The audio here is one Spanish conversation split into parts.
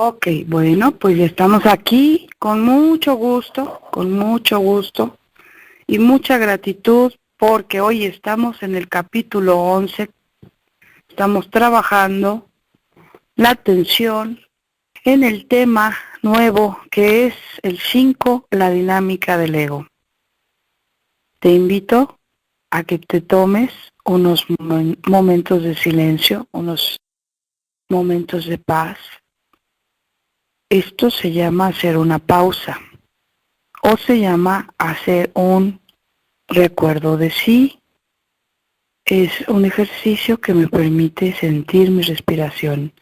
Ok, bueno, pues ya estamos aquí con mucho gusto y mucha gratitud porque hoy estamos en el capítulo 11, estamos trabajando la atención en el tema nuevo que es el 5, la dinámica del ego. Te invito a que te tomes unos momentos de silencio, unos momentos de paz. Esto se llama hacer una pausa o se llama hacer un recuerdo de sí. Es un ejercicio que me permite sentir mi respiración.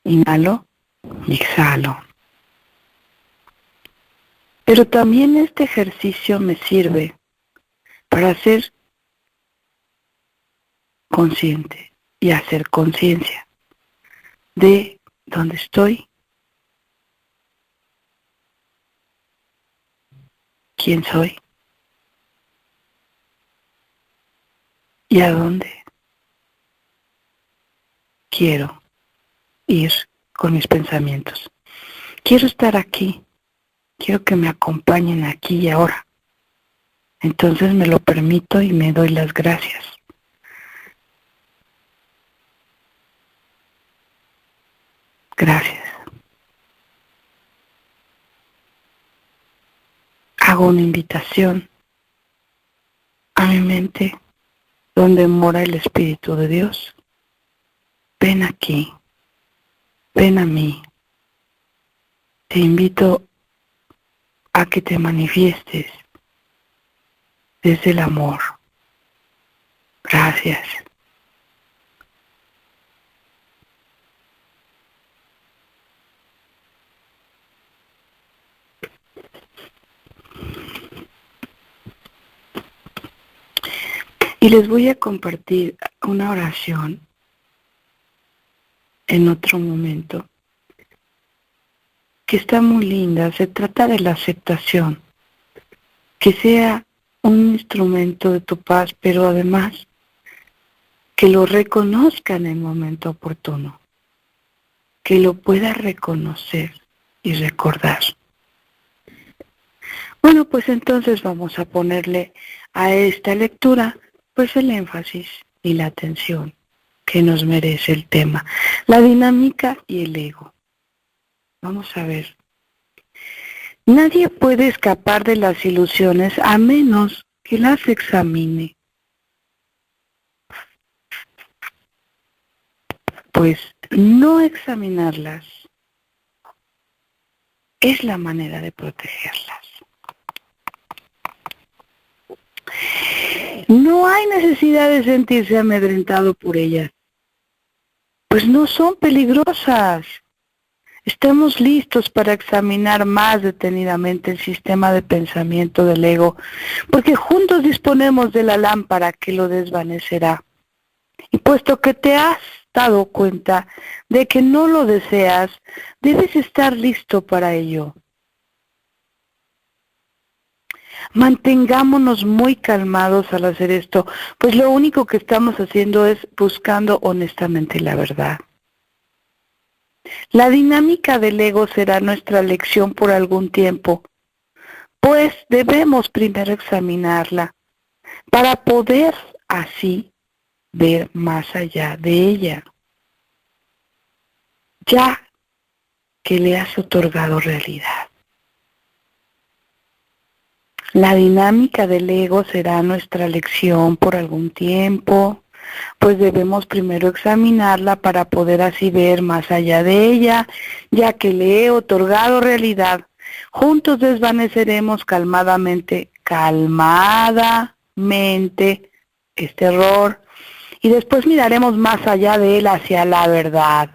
Inhalo y exhalo. Pero también este ejercicio me sirve para ser consciente y hacer conciencia de dónde estoy, quién soy y a dónde quiero ir con mis pensamientos. Quiero estar aquí, quiero que me acompañen aquí y ahora. Entonces me lo permito y me doy las gracias. Gracias. Hago una invitación a mi mente donde mora el Espíritu de Dios. Ven aquí, ven a mí. Te invito a que te manifiestes desde el amor. Gracias. Y les voy a compartir una oración en otro momento que está muy linda. Se trata de la aceptación. Que sea un instrumento de tu paz, pero además que lo reconozca en el momento oportuno. Que lo pueda reconocer y recordar. Bueno, pues entonces vamos a ponerle a esta lectura pues el énfasis y la atención que nos merece el tema, la dinámica y el ego. Vamos a ver. Nadie puede escapar de las ilusiones a menos que las examine. Pues no examinarlas es la manera de protegerlas. No hay necesidad de sentirse amedrentado por ellas, pues no son peligrosas. Estamos listos para examinar más detenidamente el sistema de pensamiento del ego, porque juntos disponemos de la lámpara que lo desvanecerá. Y puesto que te has dado cuenta de que no lo deseas, debes estar listo para ello. Mantengámonos muy calmados al hacer esto, pues lo único que estamos haciendo es buscando honestamente la verdad. La dinámica del ego será nuestra lección por algún tiempo, pues debemos primero examinarla para poder así ver más allá de ella, ya que le has otorgado realidad. La dinámica del ego será nuestra lección por algún tiempo, pues debemos primero examinarla para poder así ver más allá de ella, ya que le he otorgado realidad. Juntos desvaneceremos calmadamente este error y después miraremos más allá de él hacia la verdad.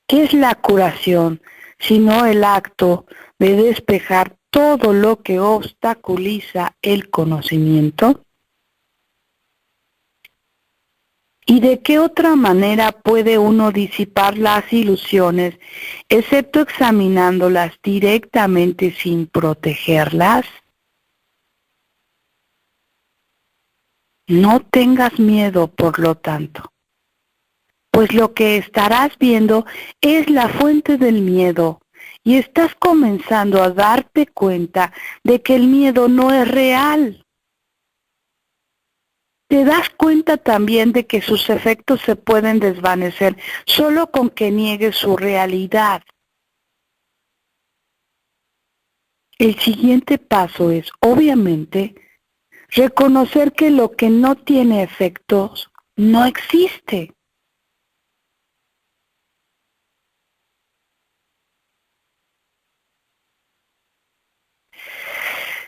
¿Qué es la curación? Sino el acto de despejar todo lo que obstaculiza el conocimiento. ¿Y de qué otra manera puede uno disipar las ilusiones, excepto examinándolas directamente sin protegerlas? No tengas miedo, por lo tanto, pues lo que estarás viendo es la fuente del miedo y estás comenzando a darte cuenta de que el miedo no es real. Te das cuenta también de que sus efectos se pueden desvanecer solo con que niegues su realidad. El siguiente paso es, obviamente, reconocer que lo que no tiene efectos no existe.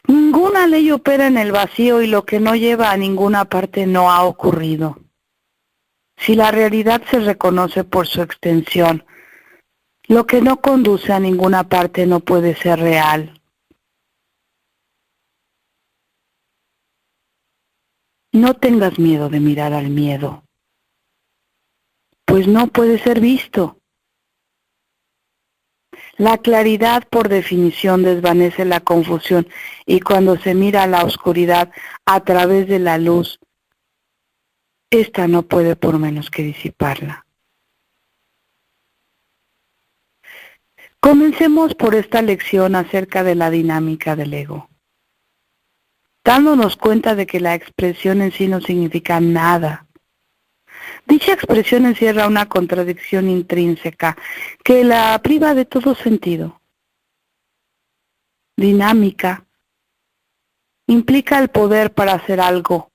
Ninguna ley opera en el vacío y lo que no lleva a ninguna parte no ha ocurrido. Si la realidad se reconoce por su extensión, lo que no conduce a ninguna parte no puede ser real. No tengas miedo de mirar al miedo, pues no puede ser visto. La claridad por definición desvanece la confusión y cuando se mira a la oscuridad a través de la luz, esta no puede por menos que disiparla. Comencemos por esta lección acerca de la dinámica del ego, dándonos cuenta de que la expresión en sí no significa nada. Dicha expresión encierra una contradicción intrínseca que la priva de todo sentido. Dinámica implica el poder para hacer algo,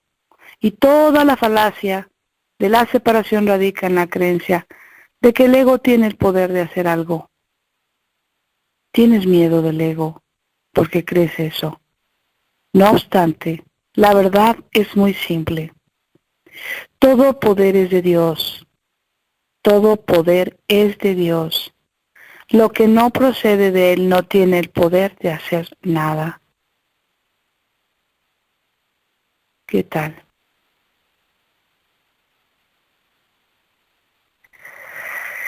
y toda la falacia de la separación radica en la creencia de que el ego tiene el poder de hacer algo. Tienes miedo del ego porque crees eso. No obstante, la verdad es muy simple. Todo poder es de Dios. Todo poder es de Dios. Lo que no procede de Él no tiene el poder de hacer nada. ¿Qué tal?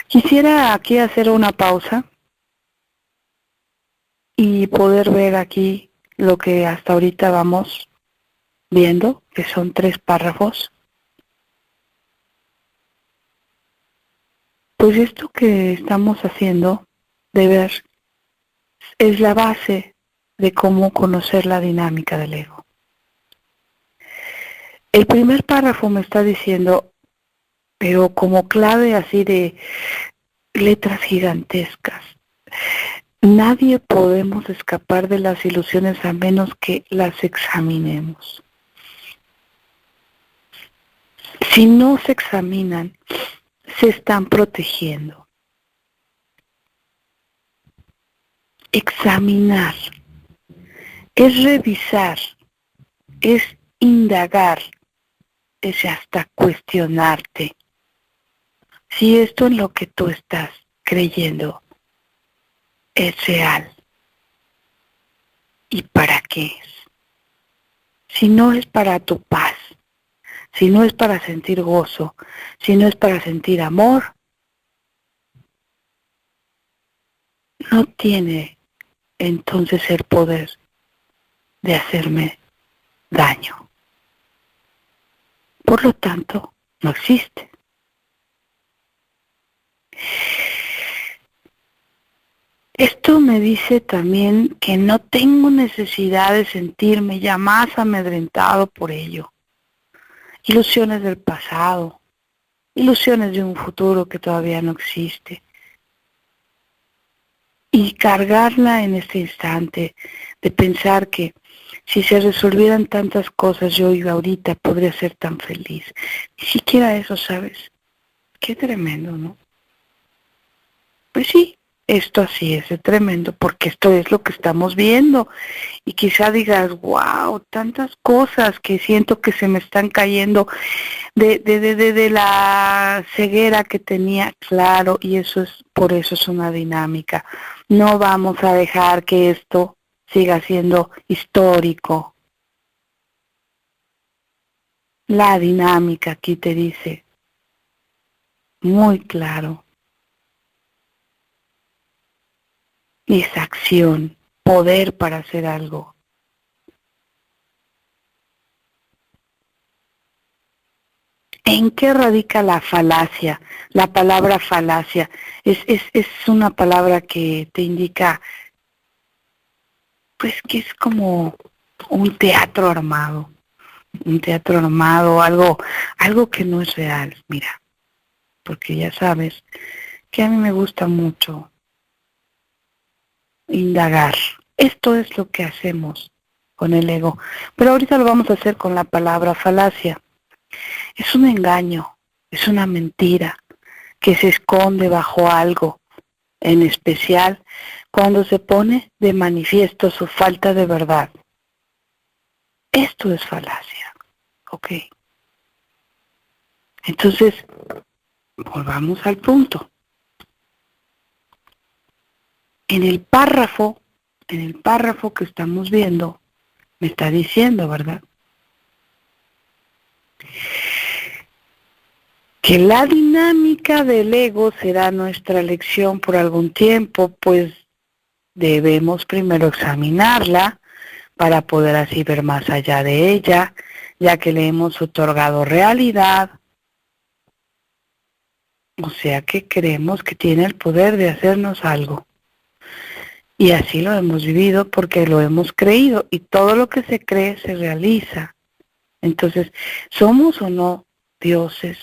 Quisiera aquí hacer una pausa y poder ver aquí lo que hasta ahorita vamos viendo, que son 3 párrafos. Pues esto que estamos haciendo de ver es la base de cómo conocer la dinámica del ego. El primer párrafo me está diciendo, pero como clave así de letras gigantescas, nadie podemos escapar de las ilusiones a menos que las examinemos. Si no se examinan, se están protegiendo. Examinar es revisar, es indagar, es hasta cuestionarte si esto en lo que tú estás creyendo es real y para qué es. Si no es para tu paz, si no es para sentir gozo, si no es para sentir amor, no tiene entonces el poder de hacerme daño. Por lo tanto, no existe. Esto me dice también que no tengo necesidad de sentirme ya más amedrentado por ello. Ilusiones del pasado, ilusiones de un futuro que todavía no existe. Y cargarla en este instante de pensar que si se resolvieran tantas cosas yo ahorita podría ser tan feliz. Ni siquiera eso, ¿sabes? Qué tremendo, ¿no? Pues sí, esto así es de tremendo, porque esto es lo que estamos viendo. Y quizá digas, wow, tantas cosas que siento que se me están cayendo de la ceguera que tenía, claro, y eso es, por eso es una dinámica. No vamos a dejar que esto siga siendo histórico. La dinámica aquí te dice muy claro. Es acción, poder para hacer algo. ¿En qué radica la falacia? La palabra falacia es una palabra que te indica, pues que es como un teatro armado, algo que no es real, mira, porque ya sabes que a mí me gusta mucho indagar. Esto es lo que hacemos con el ego, pero ahorita lo vamos a hacer con la palabra falacia. Es un engaño, es una mentira que se esconde bajo algo, en especial cuando se pone de manifiesto su falta de verdad. Esto es falacia, ¿ok? Entonces, volvamos al punto. En el párrafo que estamos viendo, me está diciendo, ¿verdad?, que la dinámica del ego será nuestra lección por algún tiempo, pues debemos primero examinarla para poder así ver más allá de ella, ya que le hemos otorgado realidad, o sea que creemos que tiene el poder de hacernos algo. Y así lo hemos vivido porque lo hemos creído, y todo lo que se cree se realiza. Entonces, ¿somos o no dioses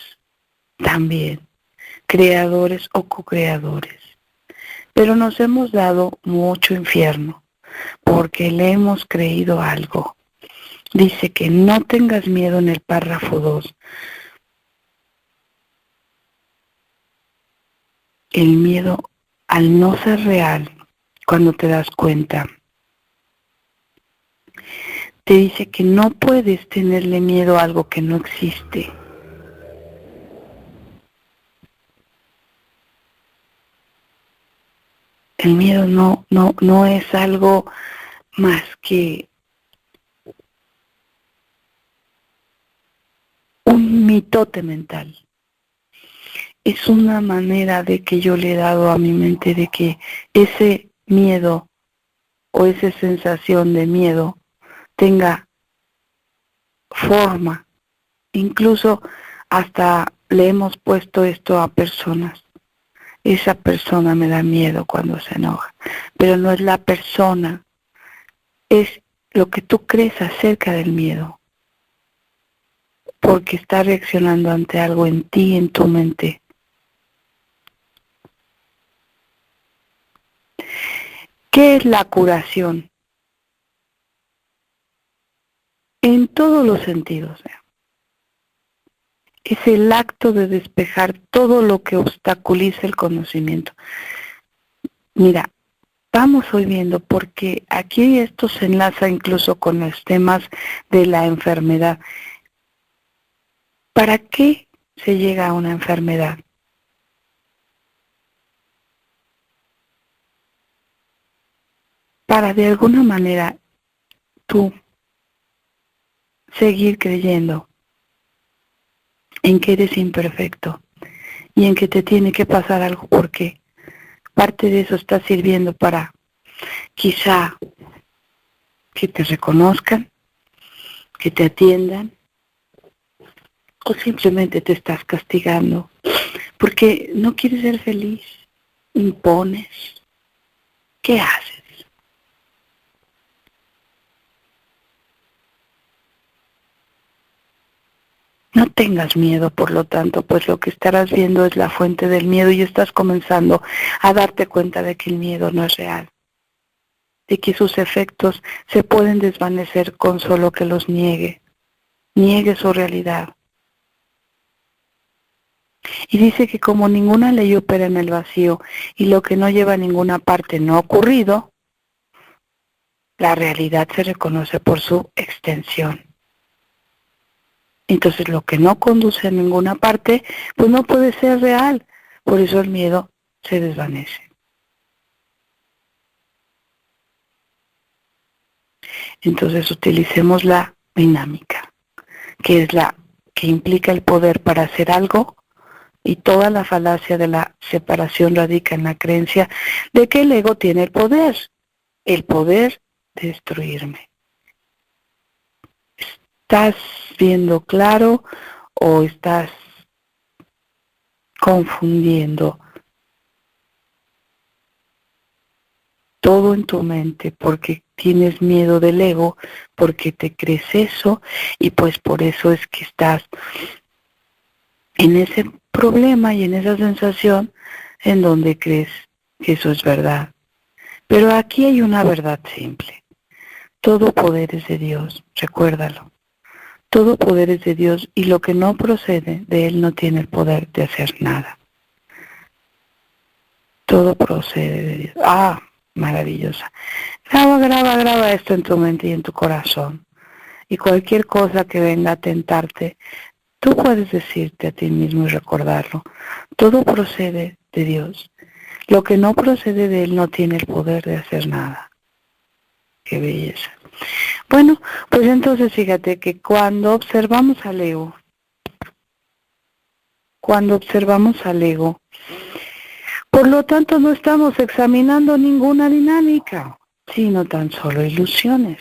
también, creadores o co-creadores? Pero nos hemos dado mucho infierno porque le hemos creído algo. Dice que no tengas miedo en el párrafo 2. El miedo al no ser real, cuando te das cuenta, te dice que no puedes tenerle miedo a algo que no existe. El miedo no es algo más que un mitote mental. Es una manera de que yo le he dado a mi mente de que ese miedo o esa sensación de miedo tenga forma. Incluso hasta le hemos puesto esto a personas. Esa persona me da miedo cuando se enoja, pero no es la persona, es lo que tú crees acerca del miedo, porque está reaccionando ante algo en ti, en tu mente. ¿Qué es la curación? En todos los sentidos. Es el acto de despejar todo lo que obstaculiza el conocimiento. Mira, vamos hoy viendo, porque aquí esto se enlaza incluso con los temas de la enfermedad. ¿Para qué se llega a una enfermedad? Para de alguna manera tú seguir creyendo en que eres imperfecto y en que te tiene que pasar algo, porque parte de eso está sirviendo para quizá que te reconozcan, que te atiendan, o simplemente te estás castigando porque no quieres ser feliz, impones. ¿Qué haces? No tengas miedo, por lo tanto, pues lo que estarás viendo es la fuente del miedo y estás comenzando a darte cuenta de que el miedo no es real, de que sus efectos se pueden desvanecer con solo que los niegue su realidad. Y dice que como ninguna ley opera en el vacío y lo que no lleva a ninguna parte no ha ocurrido, la realidad se reconoce por su extensión. Entonces lo que no conduce a ninguna parte, pues no puede ser real. Por eso el miedo se desvanece. Entonces utilicemos la dinámica, que es la que implica el poder para hacer algo, y toda la falacia de la separación radica en la creencia de que el ego tiene el poder de destruirme. ¿Estás viendo claro o estás confundiendo todo en tu mente porque tienes miedo del ego, porque te crees eso y pues por eso es que estás en ese problema y en esa sensación en donde crees que eso es verdad. Pero aquí hay una verdad simple. Todo poder es de Dios, recuérdalo. Todo poder es de Dios y lo que no procede de Él no tiene el poder de hacer nada. Todo procede de Dios. ¡Ah! Maravillosa. Graba esto en tu mente y en tu corazón. Y cualquier cosa que venga a tentarte, tú puedes decirte a ti mismo y recordarlo. Todo procede de Dios. Lo que no procede de Él no tiene el poder de hacer nada. ¡Qué belleza! Bueno, pues entonces fíjate que cuando observamos al ego, por lo tanto no estamos examinando ninguna dinámica, sino tan solo ilusiones.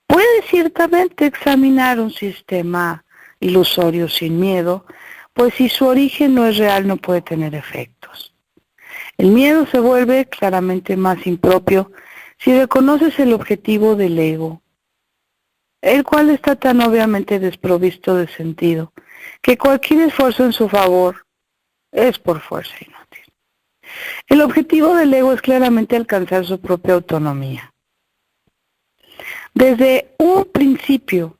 Puedes ciertamente examinar un sistema ilusorio sin miedo, pues si su origen no es real no puede tener efectos. El miedo se vuelve claramente más impropio si reconoces el objetivo del ego, el cual está tan obviamente desprovisto de sentido, que cualquier esfuerzo en su favor es por fuerza inútil. El objetivo del ego es claramente alcanzar su propia autonomía. Desde un principio,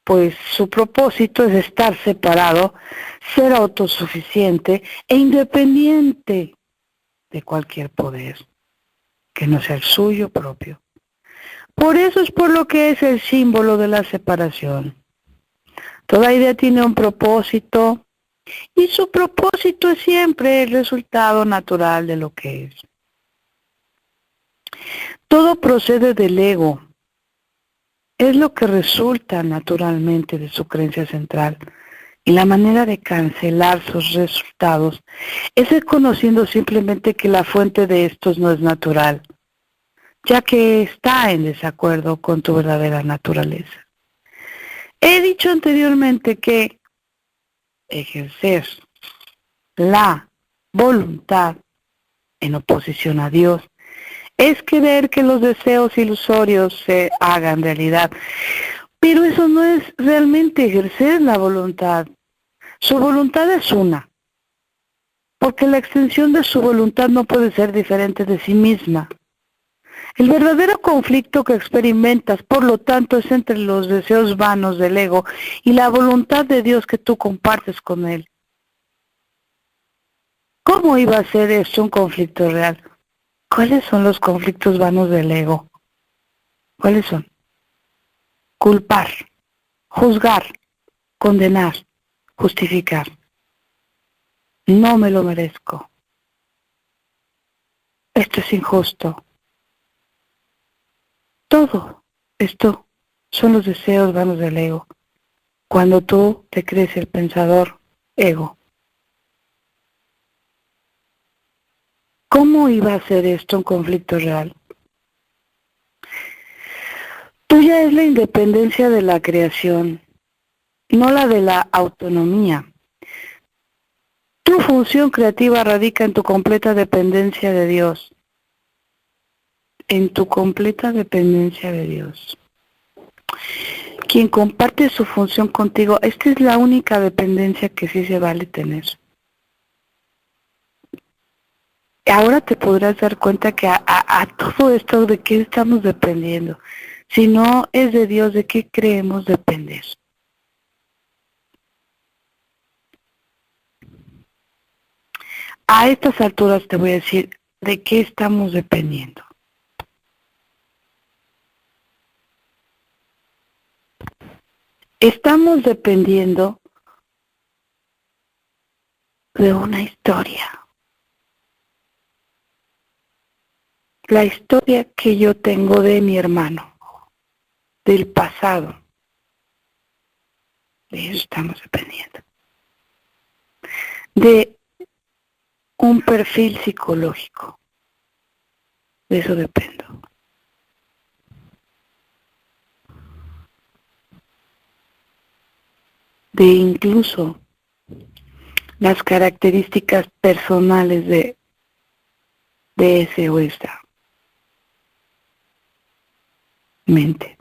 pues su propósito es estar separado, ser autosuficiente e independiente de cualquier poder que no sea el suyo propio. Por eso es por lo que es el símbolo de la separación. Toda idea tiene un propósito y su propósito es siempre el resultado natural de lo que es. Todo procede del ego. Es lo que resulta naturalmente de su creencia central. Y la manera de cancelar sus resultados es reconociendo simplemente que la fuente de estos no es natural, ya que está en desacuerdo con tu verdadera naturaleza. He dicho anteriormente que ejercer la voluntad en oposición a Dios es querer que los deseos ilusorios se hagan realidad. Pero eso no es realmente ejercer la voluntad. Su voluntad es una, porque la extensión de su voluntad no puede ser diferente de sí misma. El verdadero conflicto que experimentas, por lo tanto, es entre los deseos vanos del ego y la voluntad de Dios que tú compartes con Él. ¿Cómo iba a ser esto un conflicto real? ¿Cuáles son los conflictos vanos del ego? ¿Cuáles son? Culpar, juzgar, condenar, justificar. No me lo merezco. Esto es injusto. Todo esto son los deseos vanos del ego. Cuando tú te crees el pensador ego. ¿Cómo iba a ser esto un conflicto real? Tuya es la independencia de la creación, no la de la autonomía. Tu función creativa radica en tu completa dependencia de Dios. En tu completa dependencia de Dios. Quien comparte su función contigo, esta es la única dependencia que sí se vale tener. Ahora te podrás dar cuenta que a todo esto, ¿de qué estamos dependiendo? Si no es de Dios, ¿de qué creemos depender? A estas alturas te voy a decir de qué estamos dependiendo. Estamos dependiendo de una historia. La historia que yo tengo de mi hermano, del pasado. De eso estamos dependiendo. De un perfil psicológico. De eso dependo. de incluso las características personales de ese o esta mente.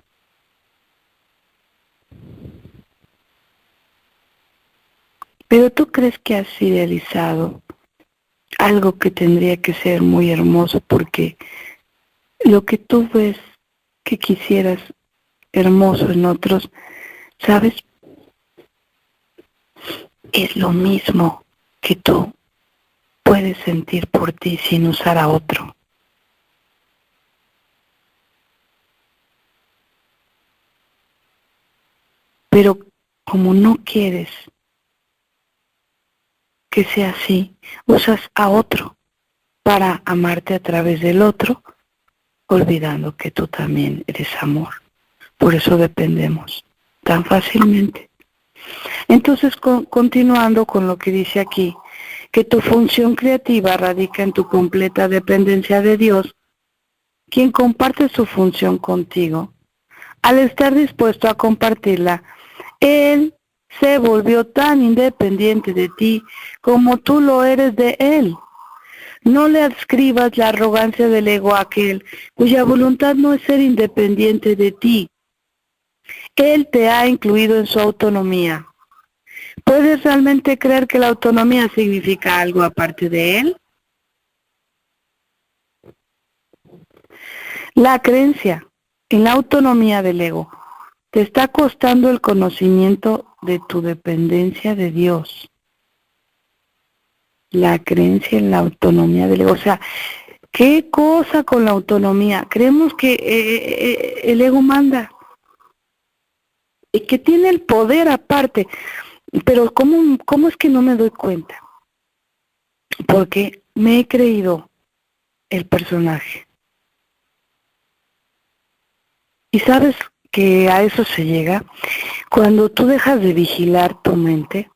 Pero tú crees que has idealizado algo que tendría que ser muy hermoso, porque lo que tú ves que quisieras hermoso en otros, ¿sabes? Es lo mismo que tú puedes sentir por ti sin usar a otro. Pero como no quieres que sea así, usas a otro para amarte a través del otro, olvidando que tú también eres amor. Por eso dependemos tan fácilmente. Entonces, continuando con lo que dice aquí, que tu función creativa radica en tu completa dependencia de Dios, quien comparte su función contigo. Al estar dispuesto a compartirla, Él se volvió tan independiente de ti como tú lo eres de Él. No le adscribas la arrogancia del ego a aquel cuya voluntad no es ser independiente de ti. Él te ha incluido en su autonomía. ¿Puedes realmente creer que la autonomía significa algo aparte de Él? La creencia en la autonomía del ego te está costando el conocimiento de tu dependencia de Dios. La creencia en la autonomía del ego. O sea, ¿qué cosa con la autonomía? Creemos que el ego manda y que tiene el poder aparte. Pero ¿cómo es que no me doy cuenta? Porque me he creído el personaje. Y sabes que a eso se llega cuando tú dejas de vigilar tu mente,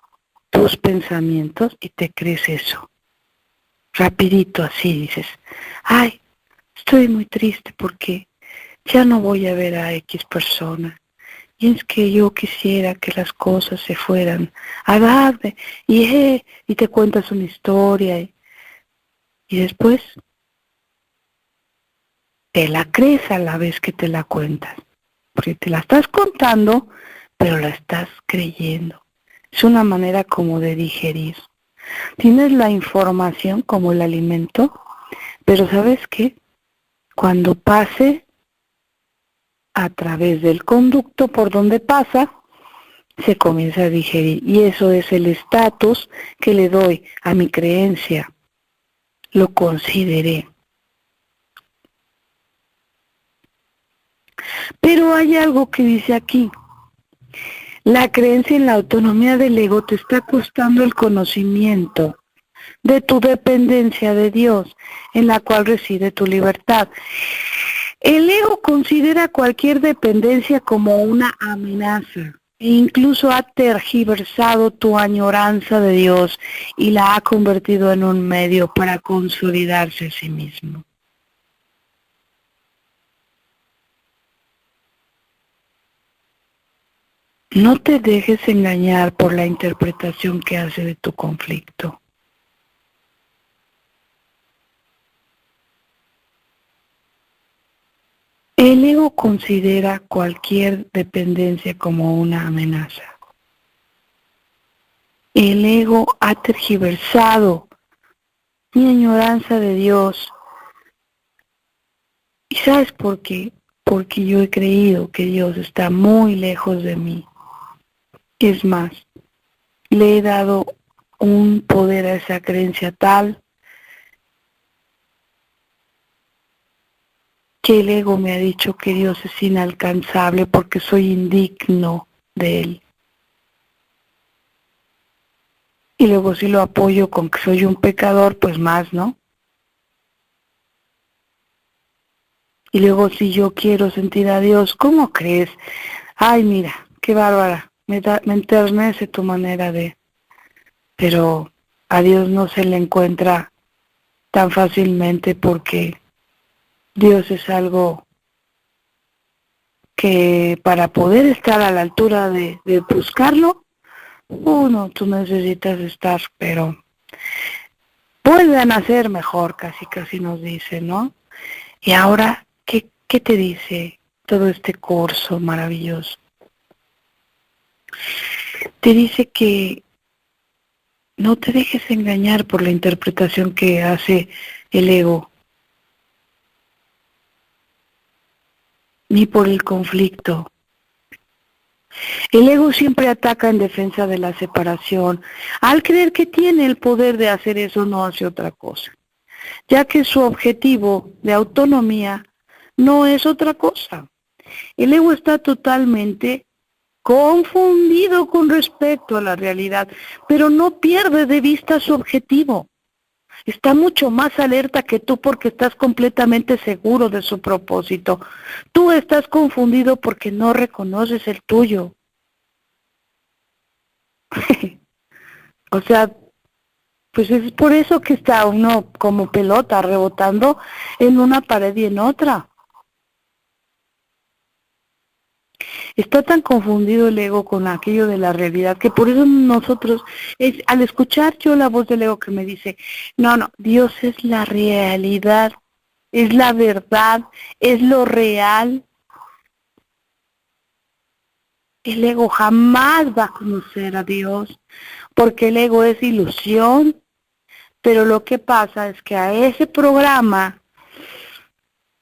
tus pensamientos, y te crees eso. Rapidito así dices, ay, estoy muy triste porque ya no voy a ver a X persona. Y es que yo quisiera que las cosas se fueran a darme. Y te cuentas una historia. Y después te la crees a la vez que te la cuentas. Porque te la estás contando, pero la estás creyendo. Es una manera como de digerir. Tienes la información como el alimento, pero ¿sabes qué? Cuando pase a través del conducto por donde pasa, se comienza a digerir. Y eso es el estatus que le doy a mi creencia. Lo consideré. Pero hay algo que dice aquí. La creencia en la autonomía del ego te está costando el conocimiento de tu dependencia de Dios, en la cual reside tu libertad. El ego considera cualquier dependencia como una amenaza e incluso ha tergiversado tu añoranza de Dios y la ha convertido en un medio para consolidarse a sí mismo. No te dejes engañar por la interpretación que hace de tu conflicto. El ego considera cualquier dependencia como una amenaza. El ego ha tergiversado mi añoranza de Dios. ¿Y sabes por qué? Porque yo he creído que Dios está muy lejos de mí. Es más, le he dado un poder a esa creencia tal que el ego me ha dicho que Dios es inalcanzable porque soy indigno de Él. Y luego si lo apoyo con que soy un pecador, pues más, ¿no? Y luego si yo quiero sentir a Dios, ¿cómo crees? Ay, mira, qué bárbara, me enternece tu manera de... Pero a Dios no se le encuentra tan fácilmente porque Dios es algo que para poder estar a la altura de buscarlo, No, tú necesitas estar, pero vuelve a nacer mejor, casi nos dice, ¿no? Y ahora, ¿qué te dice todo este curso maravilloso? Te dice que no te dejes engañar por la interpretación que hace el ego, ni por el conflicto. El ego siempre ataca en defensa de la separación. Al creer que tiene el poder de hacer eso, no hace otra cosa, ya que su objetivo de autonomía no es otra cosa. El ego está totalmente confundido con respecto a la realidad, pero no pierde de vista su objetivo. Está mucho más alerta que tú porque estás completamente seguro de su propósito. Tú estás confundido porque no reconoces el tuyo. O sea, pues es por eso que está uno como pelota rebotando en una pared y en otra. Está tan confundido el ego con aquello de la realidad que por eso nosotros, al escuchar yo la voz del ego que me dice, no, Dios es la realidad, es la verdad, es lo real. El ego jamás va a conocer a Dios, porque el ego es ilusión, pero lo que pasa es que a ese programa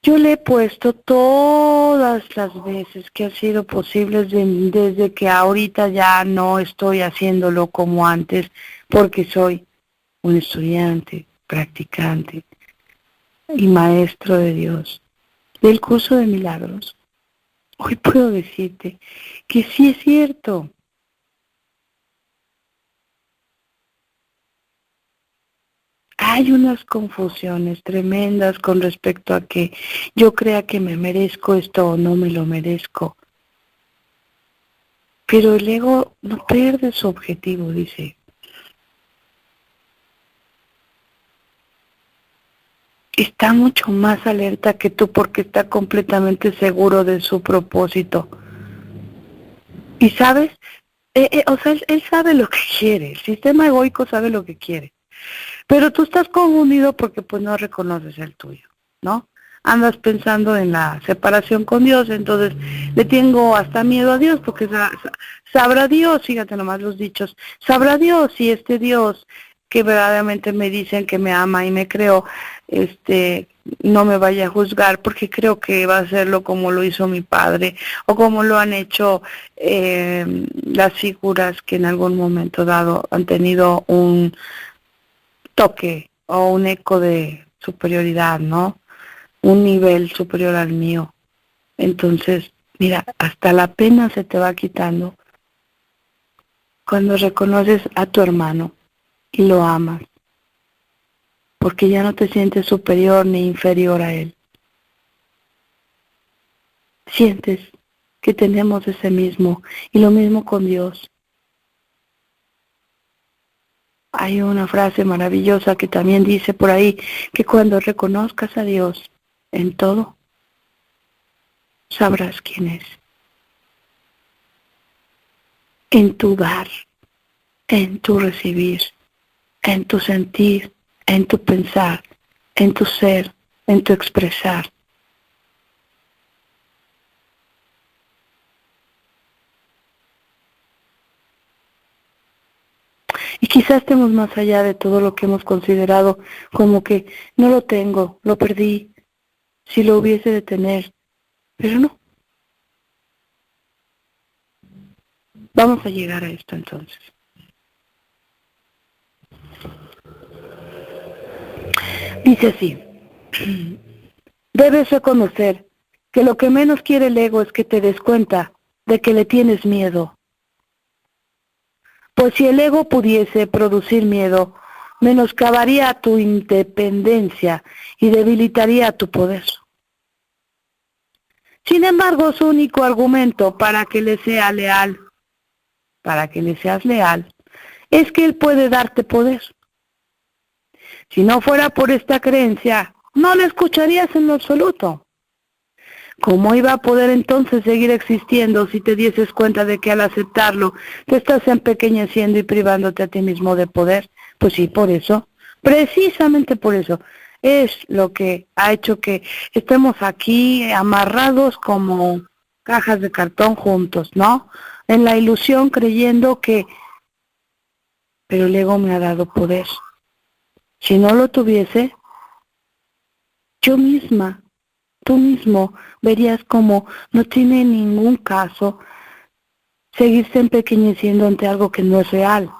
yo le he puesto todas las veces que ha sido posible desde que ahorita ya no estoy haciéndolo como antes, porque soy un estudiante, practicante y maestro de Dios, del curso de milagros. Hoy puedo decirte que sí es cierto. Hay unas confusiones tremendas con respecto a que yo crea que me merezco esto o no me lo merezco. Pero el ego no pierde su objetivo, dice. Está mucho más alerta que tú porque está completamente seguro de su propósito. Y sabes, o sea, él sabe lo que quiere, el sistema egoico sabe lo que quiere. Pero tú estás confundido porque pues no reconoces el tuyo, ¿no? Andas pensando en la separación con Dios, entonces le tengo hasta miedo a Dios porque sabrá Dios, fíjate nomás los dichos, sabrá Dios si este Dios que verdaderamente me dicen que me ama y me creó, no me vaya a juzgar porque creo que va a hacerlo como lo hizo mi padre o como lo han hecho las figuras que en algún momento dado han tenido un toque o un eco de superioridad, ¿no? Un nivel superior al mío. Entonces, mira, hasta la pena se te va quitando cuando reconoces a tu hermano y lo amas, porque ya no te sientes superior ni inferior a él. Sientes que tenemos ese mismo, y lo mismo con Dios. Hay una frase maravillosa que también dice por ahí, que cuando reconozcas a Dios en todo, sabrás quién es. En tu dar, en tu recibir, en tu sentir, en tu pensar, en tu ser, en tu expresar. Y quizás estemos más allá de todo lo que hemos considerado como que no lo tengo, lo perdí, si lo hubiese de tener, pero no. Vamos a llegar a esto entonces. Dice así, debes reconocer que lo que menos quiere el ego es que te des cuenta de que le tienes miedo. Pues si el ego pudiese producir miedo, menoscabaría tu independencia y debilitaría tu poder. Sin embargo, su único argumento para que le seas leal, es que él puede darte poder. Si no fuera por esta creencia, no le escucharías en lo absoluto. ¿Cómo iba a poder entonces seguir existiendo si te dieses cuenta de que al aceptarlo te estás empequeñeciendo y privándote a ti mismo de poder? Pues sí, por eso, precisamente por eso, es lo que ha hecho que estemos aquí amarrados como cajas de cartón juntos, ¿no? En la ilusión creyendo que, pero el ego me ha dado poder. Si no lo tuviese, yo misma, tú mismo, verías como no tiene ningún caso seguirse empequeñeciendo ante algo que no es real.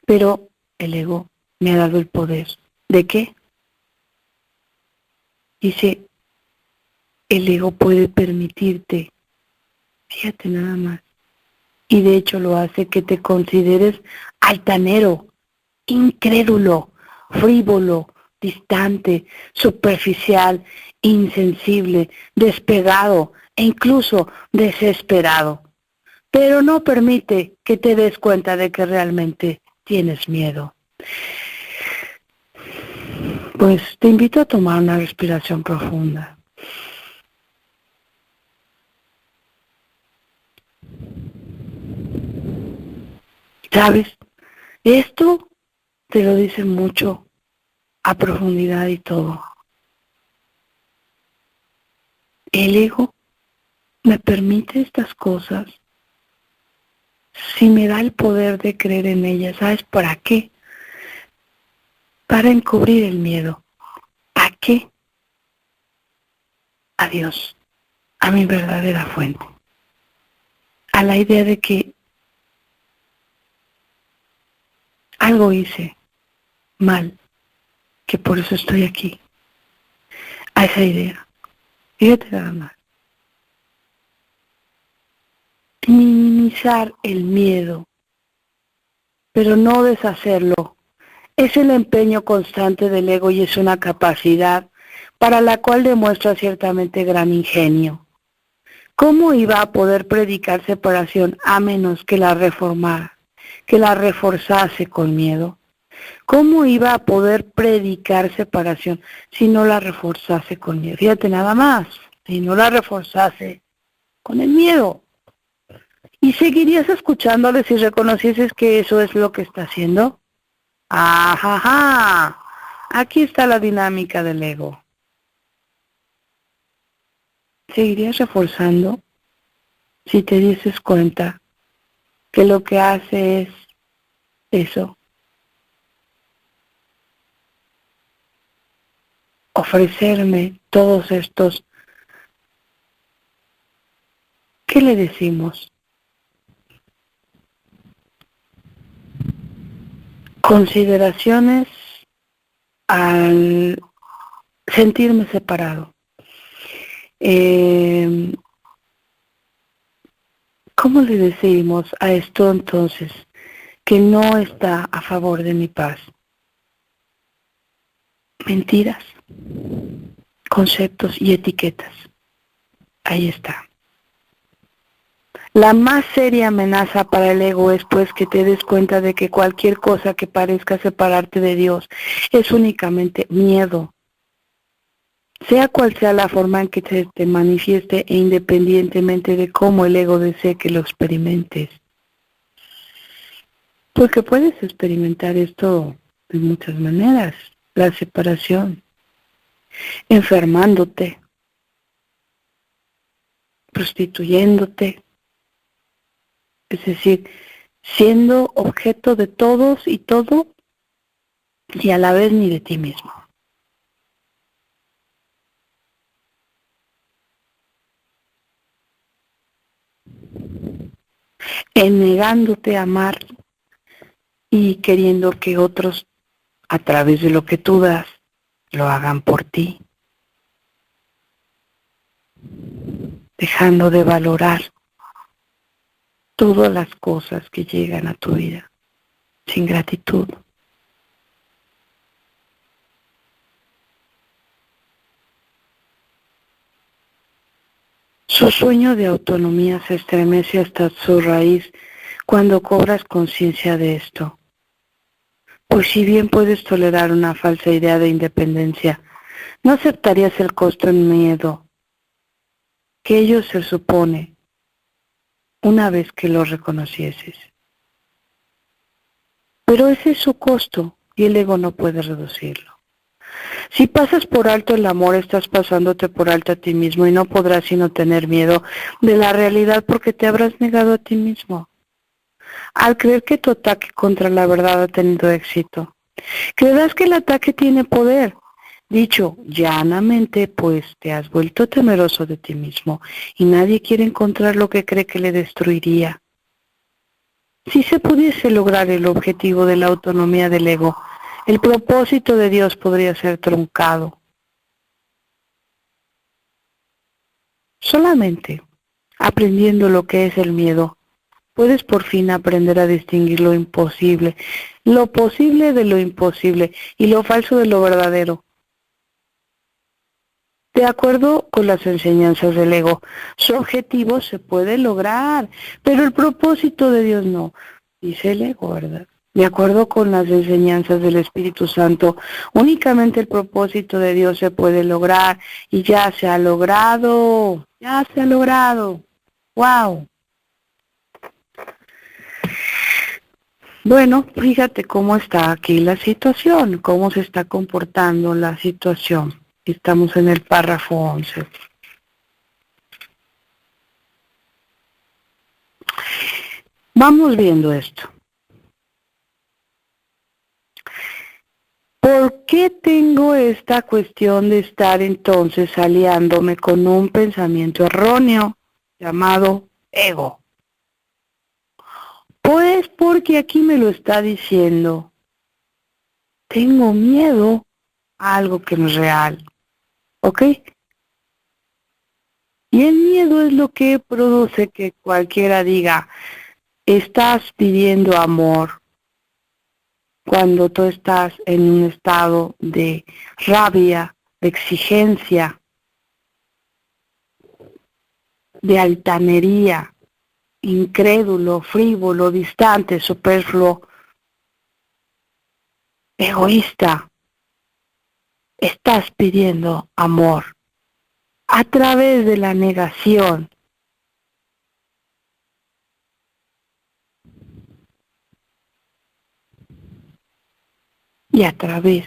Pero el ego me ha dado el poder. ¿De qué? Dice, el ego puede permitirte, fíjate nada más, y de hecho lo hace que te consideres altanero, incrédulo, frívolo, distante, superficial, insensible, despegado e incluso desesperado. Pero no permite que te des cuenta de que realmente tienes miedo. Pues te invito a tomar una respiración profunda. ¿Sabes? Esto te lo dice mucho a profundidad y todo. El ego me permite estas cosas si me da el poder de creer en ellas. ¿Sabes para qué? Para encubrir el miedo. ¿A qué? A Dios, a mi verdadera fuente. A la idea de que algo hice mal, que por eso estoy aquí. A esa idea. Fíjate nada más. Minimizar el miedo, pero no deshacerlo. Es el empeño constante del ego y es una capacidad para la cual demuestra ciertamente gran ingenio. ¿Cómo iba a poder predicar separación a menos que la reformara, que la reforzase con miedo? ¿Cómo iba a poder predicar separación si no la reforzase con miedo? Fíjate nada más, si no la reforzase con el miedo. ¿Y seguirías escuchándole si reconocieses que eso es lo que está haciendo? Ajaja, aquí está la dinámica del ego. ¿Seguirías reforzando si te dieses cuenta que lo que hace es eso? Ofrecerme todos estos, ¿qué le decimos? Consideraciones al sentirme separado. ¿Cómo le decimos a esto entonces que no está a favor de mi paz? Mentiras, conceptos y etiquetas. Ahí está. La más seria amenaza para el ego es pues que te des cuenta de que cualquier cosa que parezca separarte de Dios es únicamente miedo. Sea cual sea la forma en que te manifieste e independientemente de cómo el ego desee que lo experimentes. Porque puedes experimentar esto de muchas maneras, la separación, enfermándote, prostituyéndote, es decir, siendo objeto de todos y todo y a la vez ni de ti mismo. En negándote a amar y queriendo que otros, a través de lo que tú das, lo hagan por ti. Dejando de valorar todas las cosas que llegan a tu vida, sin gratitud. Su sueño de autonomía se estremece hasta su raíz cuando cobras conciencia de esto. Pues si bien puedes tolerar una falsa idea de independencia, no aceptarías el costo en miedo que ello se supone una vez que lo reconocieses. Pero ese es su costo y el ego no puede reducirlo. Si pasas por alto el amor, estás pasándote por alto a ti mismo y no podrás sino tener miedo de la realidad porque te habrás negado a ti mismo. Al creer que tu ataque contra la verdad ha tenido éxito, creerás que el ataque tiene poder. Dicho llanamente, pues te has vuelto temeroso de ti mismo y nadie quiere encontrar lo que cree que le destruiría. Si se pudiese lograr el objetivo de la autonomía del ego, el propósito de Dios podría ser truncado. Solamente aprendiendo lo que es el miedo, puedes por fin aprender a distinguir lo imposible, lo posible de lo imposible y lo falso de lo verdadero. De acuerdo con las enseñanzas del ego, su objetivo se puede lograr, pero el propósito de Dios no, dice el ego, ¿verdad? De acuerdo con las enseñanzas del Espíritu Santo, únicamente el propósito de Dios se puede lograr y ya se ha logrado, ya se ha logrado. ¡Wow! Bueno, fíjate cómo está aquí la situación, cómo se está comportando la situación. Estamos en el párrafo 11. Vamos viendo esto. ¿Por qué tengo esta cuestión de estar entonces aliándome con un pensamiento erróneo llamado ego? Pues porque aquí me lo está diciendo. Tengo miedo a algo que no es real. ¿Ok? Y el miedo es lo que produce que cualquiera diga, estás pidiendo amor cuando tú estás en un estado de rabia, de exigencia, de altanería, incrédulo, frívolo, distante, superfluo, egoísta. Estás pidiendo amor a través de la negación. Y a través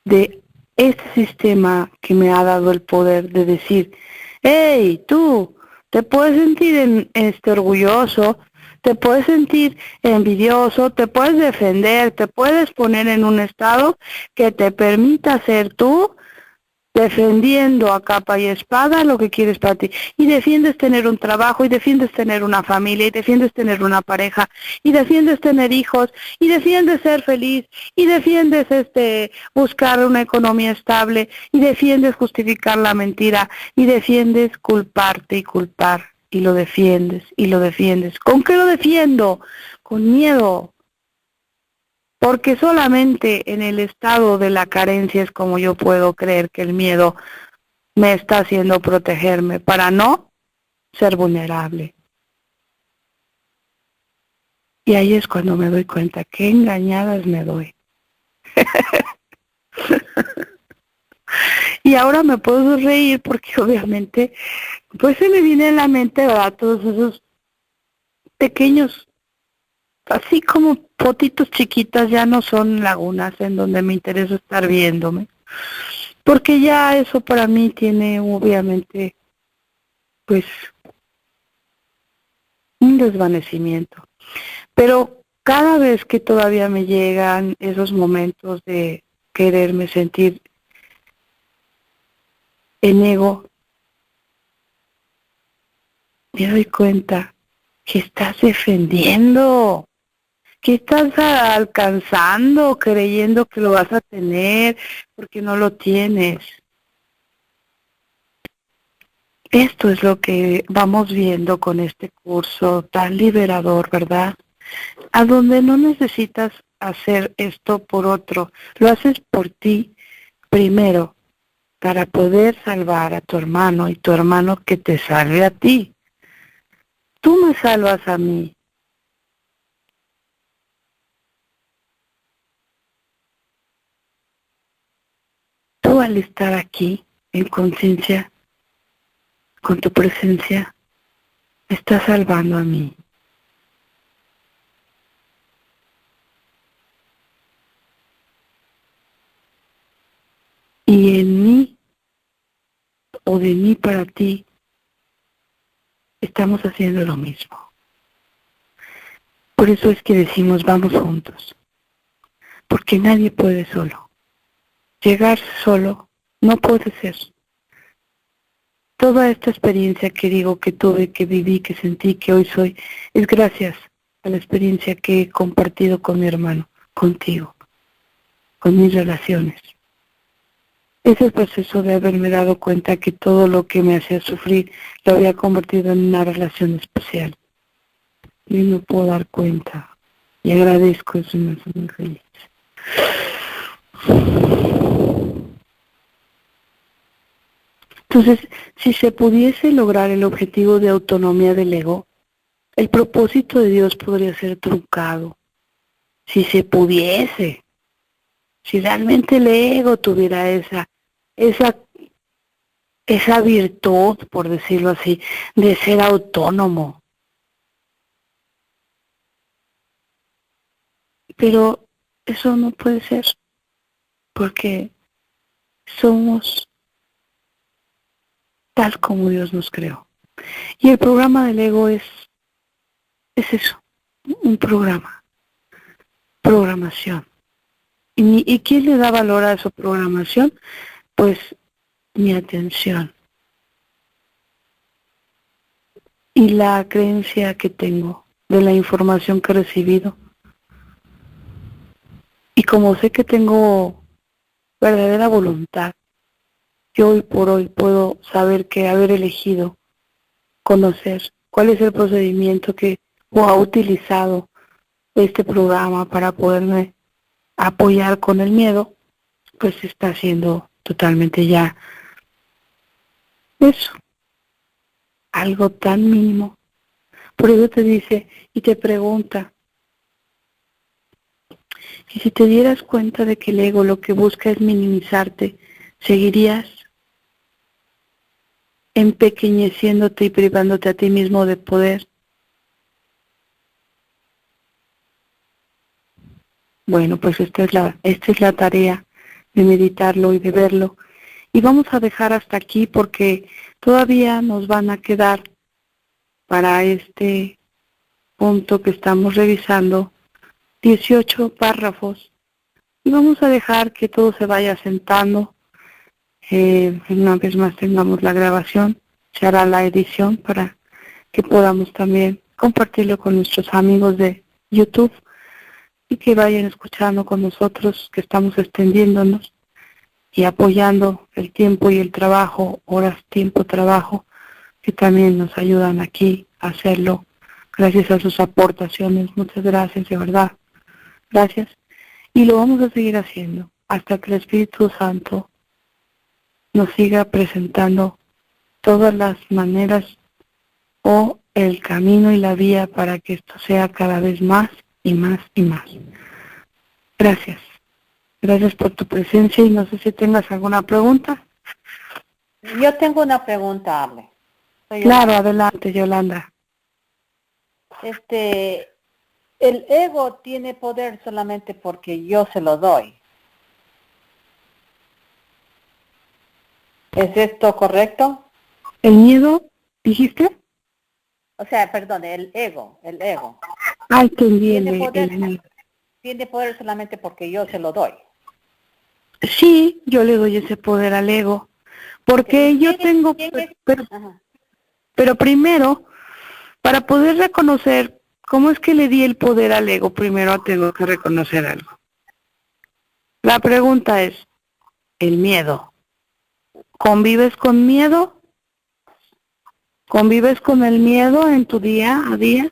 de este sistema que me ha dado el poder de decir, hey, tú, te puedes sentir orgulloso, te puedes sentir envidioso, te puedes defender, te puedes poner en un estado que te permita ser tú, defendiendo a capa y espada lo que quieres para ti. Y defiendes tener un trabajo, y defiendes tener una familia, y defiendes tener una pareja, y defiendes tener hijos, y defiendes ser feliz, y defiendes buscar una economía estable, y defiendes justificar la mentira, y defiendes culparte y culpar, y lo defiendes, y lo defiendes. ¿Con qué lo defiendo? Con miedo. Porque solamente en el estado de la carencia es como yo puedo creer que el miedo me está haciendo protegerme para no ser vulnerable. Y ahí es cuando me doy cuenta qué engañadas me doy. Y ahora me puedo reír porque obviamente pues se me viene a la mente, ¿verdad? Todos esos pequeños, así como potitos chiquitas, ya no son lagunas en donde me interesa estar viéndome. Porque ya eso para mí tiene obviamente pues un desvanecimiento. Pero cada vez que todavía me llegan esos momentos de quererme sentir en ego, me doy cuenta que estás defendiendo, que estás alcanzando, creyendo que lo vas a tener, porque no lo tienes. Esto es lo que vamos viendo con este curso tan liberador, ¿verdad? A donde no necesitas hacer esto por otro, lo haces por ti primero, para poder salvar a tu hermano y tu hermano que te salve a ti. Tú me salvas a mí. Tú al estar aquí en conciencia, con tu presencia, me estás salvando a mí. Y en mí, o de mí para ti, estamos haciendo lo mismo. Por eso es que decimos vamos juntos, porque nadie puede solo. Llegar solo no puede ser. Toda esta experiencia que digo que tuve, que viví, que sentí, que hoy soy, es gracias a la experiencia que he compartido con mi hermano, contigo, con mis relaciones. Es el proceso de haberme dado cuenta que todo lo que me hacía sufrir lo había convertido en una relación especial. Y me puedo dar cuenta y agradezco eso y me hace muy feliz. Entonces, si se pudiese lograr el objetivo de autonomía del ego, el propósito de Dios podría ser truncado. Si se pudiese, si realmente el ego tuviera esa virtud, por decirlo así, de ser autónomo. Pero eso no puede ser, porque somos tal como Dios nos creó. Y el programa del ego es eso, un programación. ¿Y quién le da valor a esa programación? Pues mi atención y la creencia que tengo de la información que he recibido. Y como sé que tengo verdadera voluntad, yo hoy por hoy puedo saber que haber elegido conocer cuál es el procedimiento que o ha utilizado este programa para poderme apoyar con el miedo, pues está haciendo totalmente ya eso, algo tan mínimo. Por eso te dice y te pregunta, y si te dieras cuenta de que el ego lo que busca es minimizarte, ¿seguirías empequeñeciéndote y privándote a ti mismo de poder? Bueno, pues esta es la tarea de meditarlo y de verlo. Y vamos a dejar hasta aquí porque todavía nos van a quedar para este punto que estamos revisando 18 párrafos. Y vamos a dejar que todo se vaya sentando. Una vez más tengamos la grabación, se hará la edición para que podamos también compartirlo con nuestros amigos de YouTube y que vayan escuchando con nosotros, que estamos extendiéndonos y apoyando el tiempo y el trabajo, horas, tiempo, trabajo, que también nos ayudan aquí a hacerlo, gracias a sus aportaciones. Muchas gracias, de verdad. Gracias. Y lo vamos a seguir haciendo hasta que el Espíritu Santo nos siga presentando todas las maneras o el camino y la vía para que esto sea cada vez más y más y más. Gracias. Gracias por tu presencia y no sé si tengas alguna pregunta. Yo tengo una pregunta, Ale. Claro, adelante, Yolanda. El ego tiene poder solamente porque yo se lo doy. ¿Es esto correcto? ¿El miedo, dijiste? O sea, perdón, el ego. Ay, te Tiene poder solamente porque yo se lo doy. Sí, yo le doy ese poder al ego, porque yo tengo, pero primero, para poder reconocer cómo es que le di el poder al ego, primero tengo que reconocer algo. La pregunta es, el miedo. ¿Convives con miedo? ¿Convives con el miedo en tu día a día?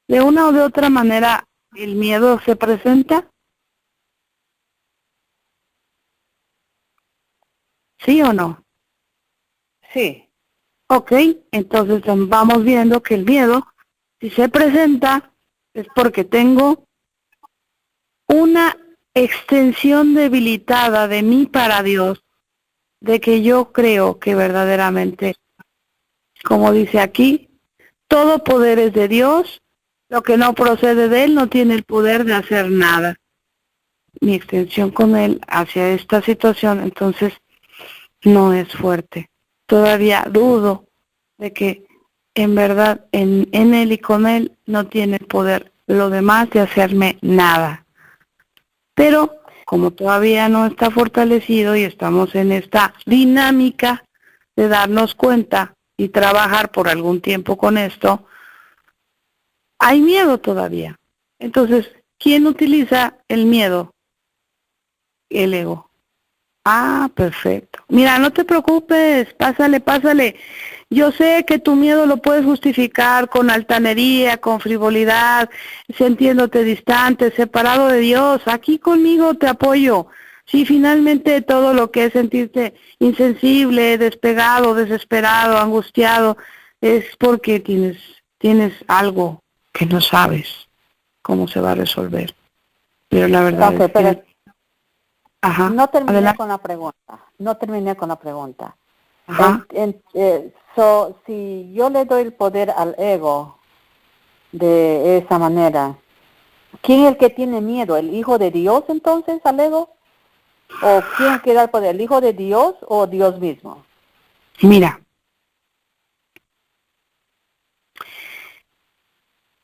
¿De una o de otra manera el miedo se presenta? ¿Sí o no? Sí. Ok, entonces vamos viendo que el miedo, si se presenta, es porque tengo una extensión debilitada de mí para Dios, de que yo creo que verdaderamente Como dice aquí, todo poder es de Dios, lo que no procede de Él no tiene el poder de hacer nada. Mi extensión con Él hacia esta situación, entonces, no es fuerte. Todavía dudo de que en verdad en Él y con Él no tiene poder lo demás de hacerme nada. Pero como todavía no está fortalecido y estamos en esta dinámica de darnos cuenta y trabajar por algún tiempo con esto, hay miedo todavía. Entonces, ¿quién utiliza el miedo? El ego. Ah, perfecto. Mira, no te preocupes, pásale. Yo sé que tu miedo lo puedes justificar con altanería, con frivolidad, sintiéndote distante, separado de Dios. Aquí conmigo te apoyo. Si finalmente todo lo que es sentirte insensible, despegado, desesperado, angustiado, es porque tienes algo que no sabes cómo se va a resolver. Pero la verdad es que... Ajá. No terminé Adelante. con la pregunta. Ajá. Si yo le doy el poder al ego de esa manera, ¿quién es el que tiene miedo? ¿El Hijo de Dios entonces al ego? ¿O quién que da el poder? ¿El Hijo de Dios o Dios mismo? Mira,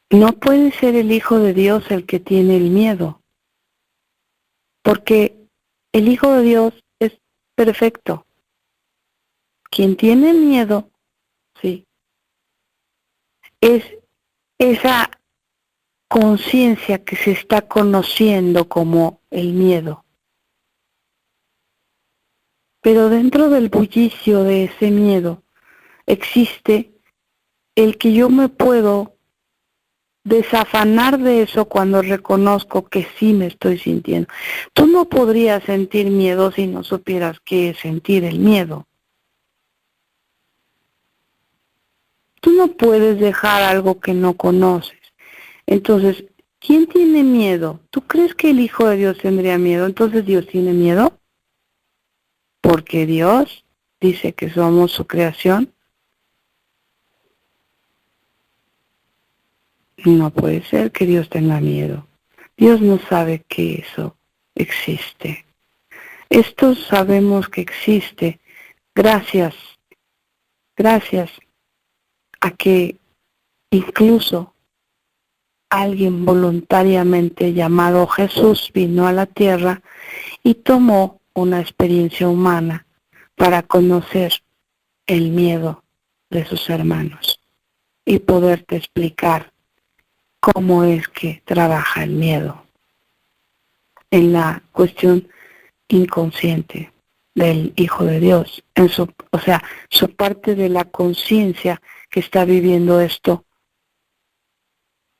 no puede ser el Hijo de Dios el que tiene el miedo, porque el Hijo de Dios es perfecto. Quien tiene miedo, sí, es esa conciencia que se está conociendo como el miedo. Pero dentro del bullicio de ese miedo existe el que yo me puedo desafanar de eso cuando reconozco que sí me estoy sintiendo. Tú no podrías sentir miedo si no supieras qué es sentir el miedo. Tú no puedes dejar algo que no conoces. Entonces, ¿quién tiene miedo? ¿Tú crees que el Hijo de Dios tendría miedo? Entonces, ¿Dios tiene miedo? Porque Dios dice que somos su creación. No puede ser que Dios tenga miedo. Dios no sabe que eso existe. Esto sabemos que existe gracias a que incluso alguien voluntariamente llamado Jesús vino a la tierra y tomó una experiencia humana para conocer el miedo de sus hermanos y poderte explicar cómo es que trabaja el miedo en la cuestión inconsciente del Hijo de Dios, su parte de la conciencia que está viviendo esto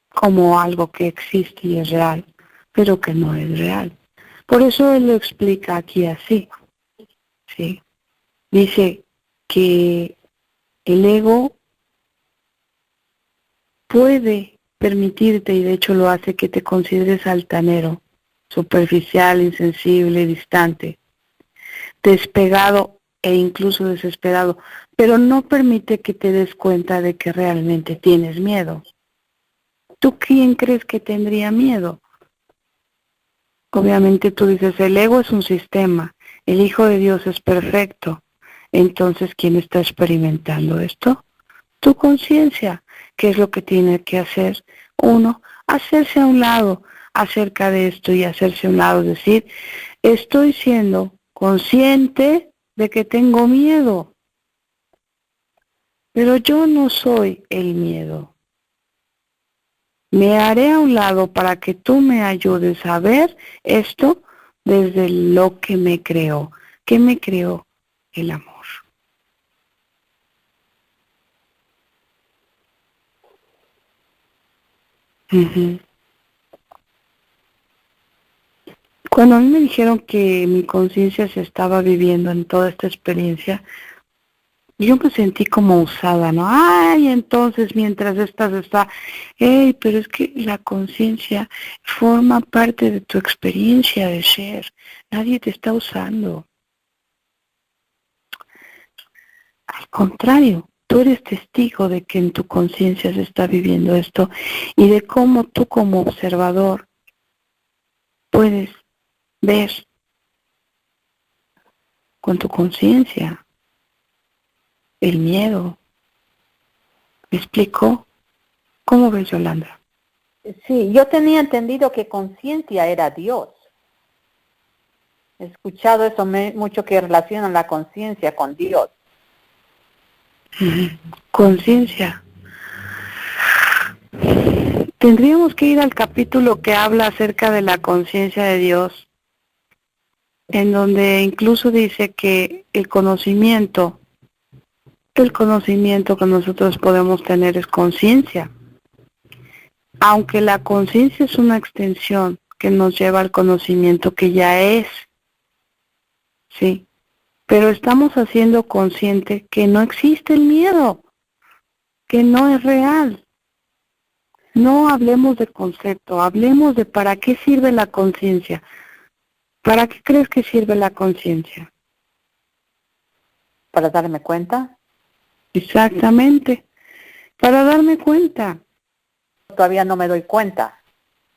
como algo que existe y es real, pero que no es real. Por eso él lo explica aquí así, ¿sí? Dice que el ego puede permitirte, y de hecho lo hace, que te consideres altanero, superficial, insensible, distante, despegado e incluso desesperado, pero no permite que te des cuenta de que realmente tienes miedo. ¿Tú quién crees que tendría miedo? Obviamente tú dices, el ego es un sistema, el Hijo de Dios es perfecto. Entonces, ¿quién está experimentando esto? Tu conciencia. ¿Qué es lo que tiene que hacer uno? Hacerse a un lado acerca de esto y hacerse a un lado, decir, estoy siendo consciente de que tengo miedo, pero yo no soy el miedo. Me haré a un lado para que tú me ayudes a ver esto desde lo que me creó. ¿Qué me creó? El amor. Uh-huh. Cuando a mí me dijeron que mi conciencia se estaba viviendo en toda esta experiencia, yo me sentí como usada, ¿no? Ay, entonces mientras está, pero es que la conciencia forma parte de tu experiencia de ser. Nadie te está usando. Al contrario, tú eres testigo de que en tu conciencia se está viviendo esto y de cómo tú como observador puedes ver con tu conciencia el miedo. ¿Me explico? ¿Cómo ves, Yolanda? Sí, yo tenía entendido que conciencia era Dios. He escuchado eso mucho, que relacionan la conciencia con Dios. Conciencia. Tendríamos que ir al capítulo que habla acerca de la conciencia de Dios, en donde incluso dice que el conocimiento que nosotros podemos tener es conciencia. Aunque la conciencia es una extensión que nos lleva al conocimiento que ya es, ¿sí? Pero estamos haciendo consciente que no existe el miedo, que no es real. No hablemos de concepto, hablemos de para qué sirve la conciencia. ¿Para qué crees que sirve la conciencia? ¿Para darme cuenta? Exactamente, para darme cuenta. Todavía no me doy cuenta.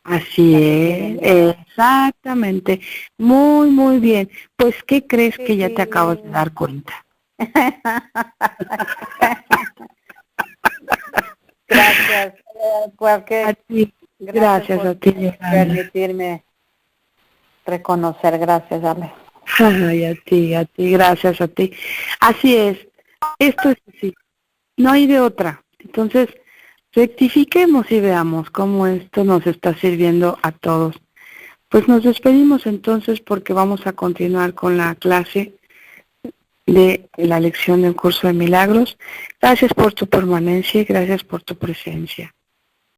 Así es, exactamente. Muy, muy bien. Pues, ¿qué crees que ya te acabas de dar cuenta? Gracias. A ti. Gracias a ti, por permitirme reconocer. Gracias, Ale. Ay, a ti, gracias a ti. Así es, esto es así, no hay de otra. Entonces, rectifiquemos y veamos cómo esto nos está sirviendo a todos. Pues nos despedimos entonces porque vamos a continuar con la clase de la lección del curso de milagros. Gracias por tu permanencia y gracias por tu presencia.